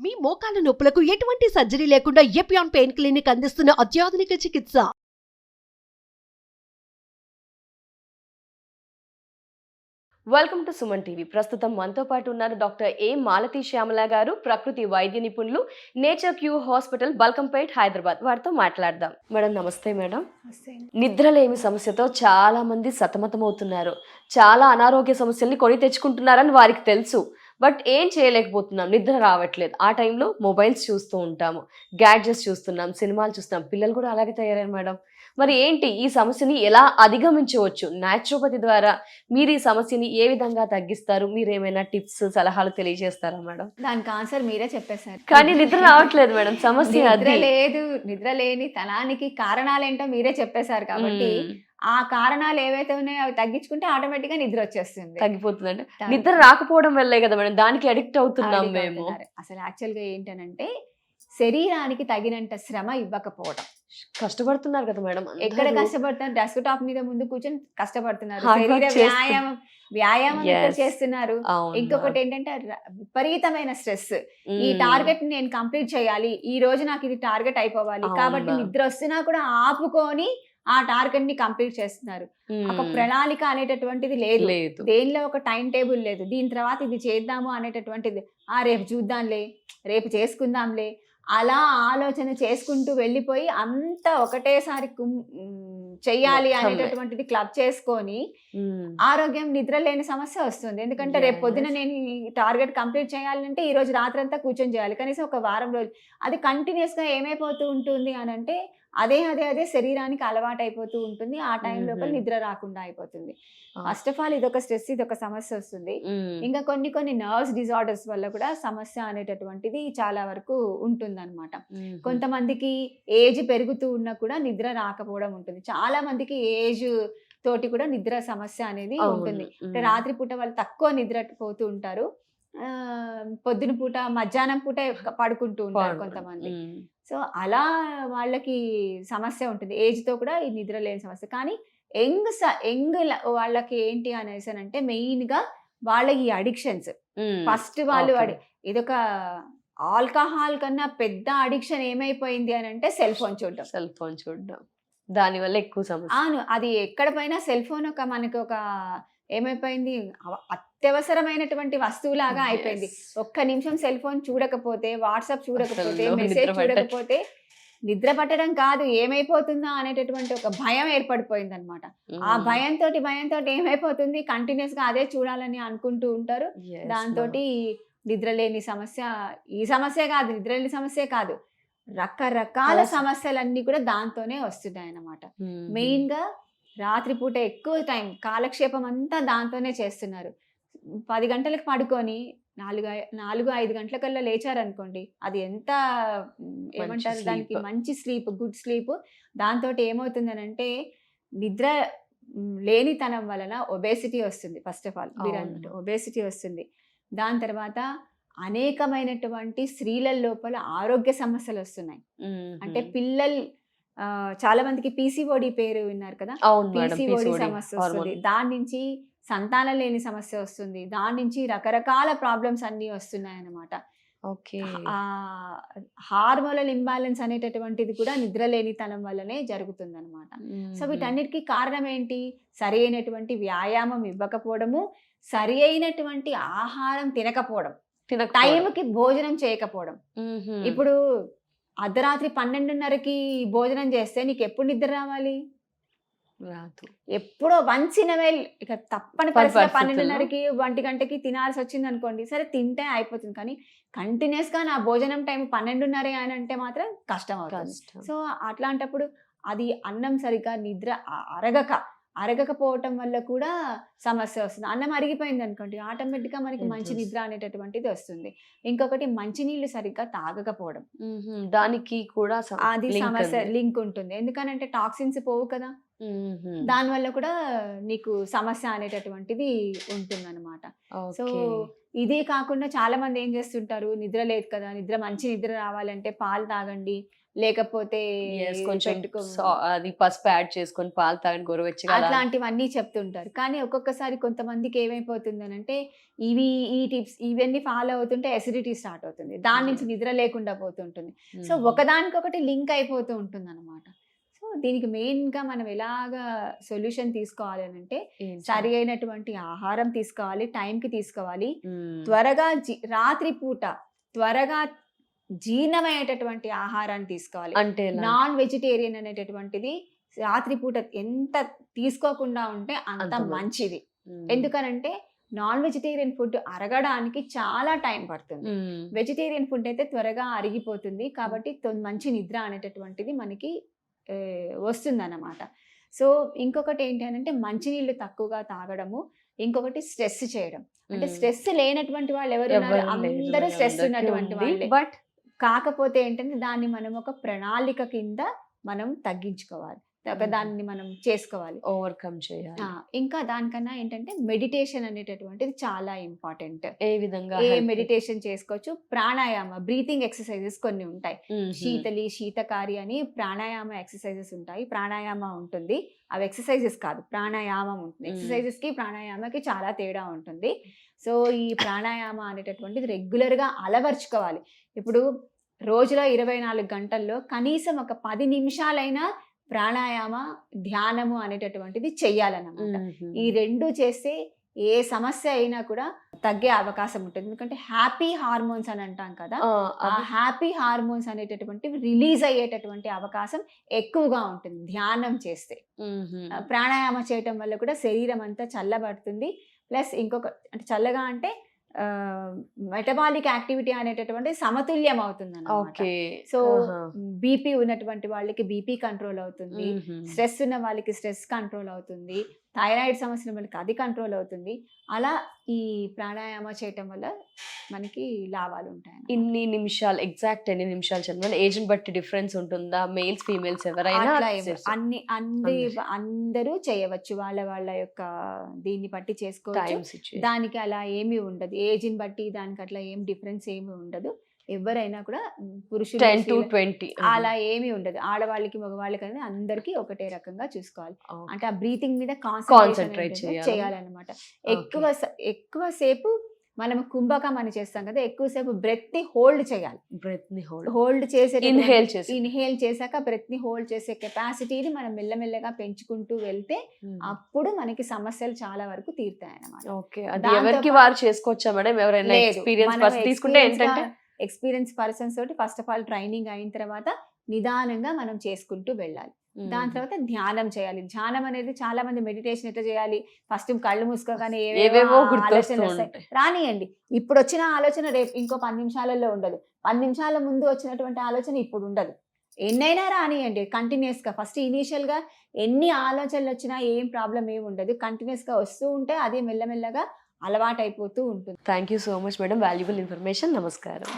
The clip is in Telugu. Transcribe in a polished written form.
మీ మోకాల నొప్పులకు ఎటువంటి సర్జరీ లేకుండా ఎపియాన్ పెయిన్ క్లినిక్ అందిస్తున్న అత్యాధునిక చికిత్స. Welcome to Suman TV. ప్రస్తుతం మనతో పాటు ఉన్నారు డాక్టర్ ఏ మాలతి శ్యామల గారు, ప్రకృతి వైద్య నిపుణులు, nature cure hospital, Balkampet, Hyderabad. వారితో మాట్లాడదాం. మేడం నమస్తే. మేడం, నిద్రలేమి సమస్యతో చాలా మంది సతమతమవుతున్నారు. చాలా అనారోగ్య సమస్యల్ని కొని తెచ్చుకుంటున్నారని వారికి తెలుసు. బట్ ఏం చేయలేకపోతున్నాం, నిద్ర రావట్లేదు. ఆ టైంలో మొబైల్స్ చూస్తూ ఉంటాము, గ్యాడ్జెట్స్ చూస్తున్నాం, సినిమాలు చూస్తున్నాం. పిల్లలు కూడా అలాగే తయారయ్యారు మేడం. మరి ఏంటి ఈ సమస్యని ఎలా అధిగమించవచ్చు? న్యాచురోపతి ద్వారా మీరు ఈ సమస్యని ఏ విధంగా తగ్గిస్తారు? మీరు ఏమైనా టిప్స్, సలహాలు తెలియజేస్తారా మేడం? దానికి ఆన్సర్ మీరే చెప్పేశారు. కానీ నిద్ర రావట్లేదు మేడం, సమస్య నిద్ర లేదు. నిద్ర లేని తనానికి కారణాలేంటో మీరే చెప్పేశారు కాబట్టి ఆ కారణాలు ఏవైతే ఉన్నాయో అవి తగ్గించుకుంటే ఆటోమేటిక్ గా నిద్ర వచ్చేస్తుంది, తగ్గిపోతుందంటే. నిద్ర రాకపోవడం వల్లే కదా మేడం దానికి అడిక్ట్ అవుతున్నాం మేము. అసలు యాక్చువల్ గా ఏంటనంటే శరీరానికి తగినంత శ్రమ ఇవ్వకపోవడం. కష్టపడుతున్నారు కదా మేడం, ఎక్కడ కష్టపడుతున్నారు? డెస్క్ టాప్ మీద ముందు కూర్చొని కష్టపడుతున్నారు, వ్యాయామం చేస్తున్నారు. ఇంకొకటి ఏంటంటే విపరీతమైన స్ట్రెస్. ఈ టార్గెట్ నేను కంప్లీట్ చేయాలి, ఈ రోజు నాకు ఇది టార్గెట్ అయిపోవాలి కాబట్టి నిద్ర వస్తున్నా కూడా ఆపుకొని ఆ టార్గెట్ ని కంప్లీట్ చేస్తున్నారు. ఒక ప్రణాళిక అనేటటువంటిది లేదు, దేనిలో ఒక టైం టేబుల్ లేదు. దీని తర్వాత ఇది చేద్దాము అనేటటువంటిది, రేపు చూద్దాంలే, రేపు చేసుకుందాంలే, అలా ఆలోచన చేసుకుంటూ వెళ్ళిపోయి అంతా ఒకటేసారి చెయ్యాలి అనేటటువంటిది క్లబ్ చేసుకొని ఆరోగ్యం, నిద్ర లేని సమస్య వస్తుంది. ఎందుకంటే రేపు పొద్దున నేను ఈ టార్గెట్ కంప్లీట్ చేయాలంటే ఈ రోజు రాత్రంతా కూర్చొని చేయాలి, కనీసం ఒక వారం రోజులు. అది కంటిన్యూస్ గా ఏమైపోతూ ఉంటుంది అని అంటే అదే శరీరానికి అలవాటు అయిపోతూ ఉంటుంది. ఆ టైం లోపల నిద్ర రాకుండా అయిపోతుంది. ఫస్ట్ ఆఫ్ ఆల్ ఇదొక స్ట్రెస్, ఇదొక సమస్య వస్తుంది. ఇంకా కొన్ని నర్వ్స్ డిజార్డర్స్ వల్ల కూడా సమస్య అనేటటువంటిది చాలా వరకు ఉంటుందన్నమాట. కొంతమందికి ఏజ్ పెరుగుతూ ఉన్నా కూడా నిద్ర రాకపోవడం ఉంటుంది. చాలా మందికి ఏజ్ తోటి కూడా నిద్ర సమస్య అనేది ఉంటుంది. అంటే రాత్రిపూట వాళ్ళు తక్కువ నిద్ర పోతూ ఉంటారు, పొద్దున పూట, మధ్యాహ్నం పూట పడుకుంటూ ఉంటారు కొంతమంది. సో అలా వాళ్ళకి సమస్య ఉంటుంది, ఏజ్ తో కూడా ఈ నిద్ర లేని సమస్య. కానీ యంగ్ వాళ్ళకి ఏంటి అనేసి అంటే మెయిన్ గా వాళ్ళ ఈ అడిక్షన్స్. ఫస్ట్ వాళ్ళు ఇదొక ఆల్కహాల్ కన్నా పెద్ద అడిక్షన్ ఏమైపోయింది అని అంటే సెల్ ఫోన్ చూడడం. దాని వల్ల ఎక్కువ సమస్య. అవును, అది ఎక్కడ పైన సెల్ ఫోన్ మనకి ఒక ఏమైపోయింది, అత్యవసరమైనటువంటి వస్తువులాగా అయిపోయింది. ఒక్క నిమిషం సెల్ ఫోన్ చూడకపోతే, వాట్సాప్ చూడకపోతే, మెసేజ్ చూడకపోతే నిద్ర పట్టడం కాదు, ఏమైపోతుందా అనేటటువంటి ఒక భయం ఏర్పడిపోయింది అనమాట. ఆ భయంతో ఏమైపోతుంది, కంటిన్యూస్ గా అదే చూడాలని అనుకుంటూ ఉంటారు. దాంతో నిద్రలేని సమస్య, ఈ సమస్య కాదు, నిద్రలేని సమస్య కాదు, రకరకాల సమస్యలన్నీ కూడా దాంతోనే వస్తున్నాయి అన్నమాట. మెయిన్ గా రాత్రిపూట ఎక్కువ టైం కాలక్షేపం అంతా దాంతోనే చేస్తున్నారు. 10 గంటలకు పడుకొని 4-5 గంటలకల్లా లేచారనుకోండి, అది ఎంత ఏమంటారు దానికి, మంచి స్లీప్, గుడ్ స్లీప్. దాంతో ఏమవుతుంది అని అంటే నిద్ర లేనితనం వలన ఒబేసిటీ వస్తుంది. ఫస్ట్ ఆఫ్ ఆల్ మీరు అన్నట్టు ఒబేసిటీ వస్తుంది. దాని తర్వాత అనేకమైనటువంటి స్త్రీల లోపల ఆరోగ్య సమస్యలు వస్తున్నాయి. అంటే పిల్లలు, చాలా మందికి పీసీఓడి పేరు విన్నారు కదా, పీసీఓడి సమస్య వస్తుంది. దాని నుంచి సంతానం లేని సమస్య వస్తుంది. దాని నుంచి రకరకాల ప్రాబ్లమ్స్ అన్ని వస్తున్నాయి అన్నమాట. హార్మోనల్ ఇంబ్యాలెన్స్ అనేటటువంటిది కూడా నిద్ర లేనితనం వల్లనే జరుగుతుంది అనమాట. సో వీటన్నిటికీ కారణం ఏంటి? సరి అయినటువంటి వ్యాయామం ఇవ్వకపోవడము, సరి అయినటువంటి ఆహారం తినకపోవడం, టైంకి భోజనం చేయకపోవడం. ఇప్పుడు అర్ధరాత్రి 12:30కి భోజనం చేస్తే నీకు ఎప్పుడు నిద్ర రావాలి? ఎప్పుడో వన్స్ ఇన్ అవైల్, ఇక తప్పని పరిస్థితి 12:30కి 1 గంటకి తినాల్సి వచ్చింది అనుకోండి, సరే తింటే అయిపోతుంది. కానీ కంటిన్యూస్ గా నా భోజనం టైం 12:30 అని అంటే మాత్రం కష్టం అవుతుంది. సో అట్లాంటప్పుడు అది అన్నం సరిగ్గా నిద్ర అరగకపోవటం వల్ల కూడా సమస్య వస్తుంది. అన్నం అరిగిపోయింది అనుకోండి, ఆటోమేటిక్ గా మనకి మంచి నిద్ర అనేటటువంటిది వస్తుంది. ఇంకొకటి మంచినీళ్ళు సరిగ్గా తాగకపోవడం, దానికి కూడా అది సమస్య లింక్ ఉంటుంది. ఎందుకనంటే టాక్సిన్స్ పోవు కదా, దానివల్ల కూడా నీకు సమస్య అనేటటువంటిది ఉంటుంది అనమాట. సో ఇదే కాకుండా చాలా మంది ఏం చేస్తుంటారు, నిద్ర లేదు కదా, మంచి నిద్ర రావాలంటే పాలు తాగండి, లేకపోతే కొంచెం పెట్టుకో, అది పసుపు యాడ్ చేసుకొని పాలు తాగండి గోరువెచ్చగా అలా. అట్లాంటివన్నీ చెప్తుంటారు. కానీ ఒక్కొక్కసారి కొంతమందికి ఏమైపోతుందనంటే ఈ టిప్స్ ఇవన్నీ ఫాలో అవుతుంటే ఎసిడిటీ స్టార్ట్ అవుతుంది, దాని నుంచి నిద్ర లేకుండా పోతుంటుంది. సో ఒకదానికొకటి లింక్ అయిపోతూ ఉంటుంది అనమాట. సో దీనికి మెయిన్ గా మనం ఎలాగా సొల్యూషన్ తీసుకోవాలి అని అంటే, సరి అయినటువంటి ఆహారం తీసుకోవాలి, టైంకి తీసుకోవాలి, త్వరగా రాత్రి పూట త్వరగా జీర్ణమయ్యేటటువంటి ఆహారాన్ని తీసుకోవాలి. అంటే నాన్ వెజిటేరియన్ అనేటటువంటిది రాత్రిపూట ఎంత తీసుకోకుండా ఉంటే అంత మంచిది. ఎందుకనంటే నాన్ వెజిటేరియన్ ఫుడ్ అరగడానికి చాలా టైం పడుతుంది, వెజిటేరియన్ ఫుడ్ అయితే త్వరగా అరిగిపోతుంది. కాబట్టి మంచి నిద్ర అనేటటువంటిది మనకి వస్తుంది అన్నమాట. సో ఇంకొకటి ఏంటి అంటే మంచినీళ్ళు తక్కువగా తాగడము, ఇంకొకటి స్ట్రెస్ చేయడం. అంటే స్ట్రెస్ లేనటువంటి వాళ్ళు ఎవరు, అందరూ స్ట్రెస్ ఉన్నటువంటి వాళ్ళే. బట్ కాకపోతే ఏంటంటే దాన్ని మనం ఒక ప్రణాళిక కింద మనం తగ్గించుకోవాలి, దాన్ని మనం చేసుకోవాలి, ఓవర్కమ్ చేయాలి. ఇంకా దానికన్నా ఏంటంటే మెడిటేషన్ అనేటటువంటిది చాలా ఇంపార్టెంట్. ఏ విధంగా మెడిటేషన్ చేసుకోవచ్చు? ప్రాణాయామ, బ్రీతింగ్ ఎక్సర్సైజెస్ కొన్ని ఉంటాయి. శీతలి, శీతకారి అని ప్రాణాయామ ఎక్సర్సైజెస్ ఉంటాయి. ప్రాణాయామ ఉంటుంది, అవి ఎక్సర్సైజెస్ కాదు, ప్రాణాయామం ఉంటుంది. ఎక్సర్సైజెస్ కి ప్రాణాయామకి చాలా తేడా ఉంటుంది. సో ఈ ప్రాణాయామ అనేటటువంటిది రెగ్యులర్ గా అలవర్చుకోవాలి. ఇప్పుడు రోజులో 24 గంటల్లో కనీసం ఒక 10 నిమిషాలైనా ప్రాణాయామ, ధ్యానము అనేటటువంటిది చెయ్యాలన్నమాట. ఈ రెండు చేస్తే ఏ సమస్య అయినా కూడా తగ్గే అవకాశం ఉంటుంది. ఎందుకంటే హ్యాపీ హార్మోన్స్ అని అంటాం కదా, ఆ హ్యాపీ హార్మోన్స్ అనేటటువంటివి రిలీజ్ అయ్యేటటువంటి అవకాశం ఎక్కువగా ఉంటుంది ధ్యానం చేస్తే. ప్రాణాయామ చేయటం వల్ల కూడా శరీరం అంతా చల్లబడుతుంది. ప్లస్ ఇంకొక అంటే చల్లగా అంటే మెటబాలిక్ యాక్టివిటీ అనేటటువంటి సమతుల్యం అవుతుంది అన్నమాట. సో బీపీ ఉన్నటువంటి వాళ్ళకి బీపీ కంట్రోల్ అవుతుంది, స్ట్రెస్ ఉన్న వాళ్ళకి స్ట్రెస్ కంట్రోల్ అవుతుంది, థైరాయిడ్ సమస్య ఉన్న వాళ్ళకి అది కంట్రోల్ అవుతుంది. అలా ఈ ప్రాణాయామ చేయటం వల్ల మనకి లాభాలు ఉంటాయి. ఇన్ని నిమిషాలు, ఎగ్జాక్ట్ ఎన్ని నిమిషాలు చదవాలి? ఏజ్ బట్టి డిఫరెన్స్ ఉంటుందా? మేల్స్ ఫీమేల్స్ ఎవరైనా? అందరూ చేయవచ్చు, వాళ్ళ యొక్క దీన్ని బట్టి చేసుకోవచ్చు. దానికి అలా ఏమీ ఉండదు, ఏజ్ని బట్టి దానికి అట్లా ఏం డిఫరెన్స్ ఏమి ఉండదు. ఎవరైనా కూడా పురుషులు 10 to 20 అలా ఏమీ ఉండదు. ఆడవాళ్ళకి మగవాళ్ళకి అనేది అందరికీ ఒకటే రకంగా చూసుకోవాలి. అంటే ఆ బ్రీతింగ్ మీద కాన్సన్ట్రేట్ చేయాలన్నమాట. ఎక్కువసేపు మనం కుంభకం అని చేస్తాం కదా, ఎక్కువసేపు బ్రెత్ ని హోల్డ్ చేయాలి. హోల్డ్ చేసే ఇన్హేల్ చేశాక బ్రెత్ ని హోల్డ్ చేసే కెపాసిటీని మనం మెల్లమెల్లగా పెంచుకుంటూ వెళ్తే అప్పుడు మనకి సమస్యలు చాలా వరకు తీరుతాయి అన్నమాట. చేసుకోవచ్చా మేడం? ఎవరైనా ఎక్స్పీరియన్స్ పర్సన్స్ తోటి ఫస్ట్ ఆఫ్ ఆల్ ట్రైనింగ్ అయిన తర్వాత నిదానంగా మనం చేసుకుంటూ వెళ్ళాలి. దాని తర్వాత ధ్యానం చేయాలి. ధ్యానం అనేది చాలా మంది మెడిటేషన్ ఎట్లా చేయాలి, ఫస్ట్ కళ్ళు మూసుకోగానే ఏవేవో ఆలోచనలు వస్తాయి, రానియండి. ఇప్పుడు వచ్చిన ఆలోచన రేపు ఇంకో 10 నిమిషాలలో ఉండదు, 10 నిమిషాల ముందు వచ్చినటువంటి ఆలోచన ఇప్పుడు ఉండదు. ఎన్నైనా రానియండి కంటిన్యూస్ గా. ఫస్ట్ ఇనీషియల్ గా ఎన్ని ఆలోచనలు వచ్చినా ఏం ప్రాబ్లం ఏమి ఉండదు, కంటిన్యూస్ గా వస్తూ ఉంటే అదే మెల్లమెల్లగా అలవాటు అయిపోతూ ఉంటుంది. Thank you so much madam, valuable information. నమస్కారం.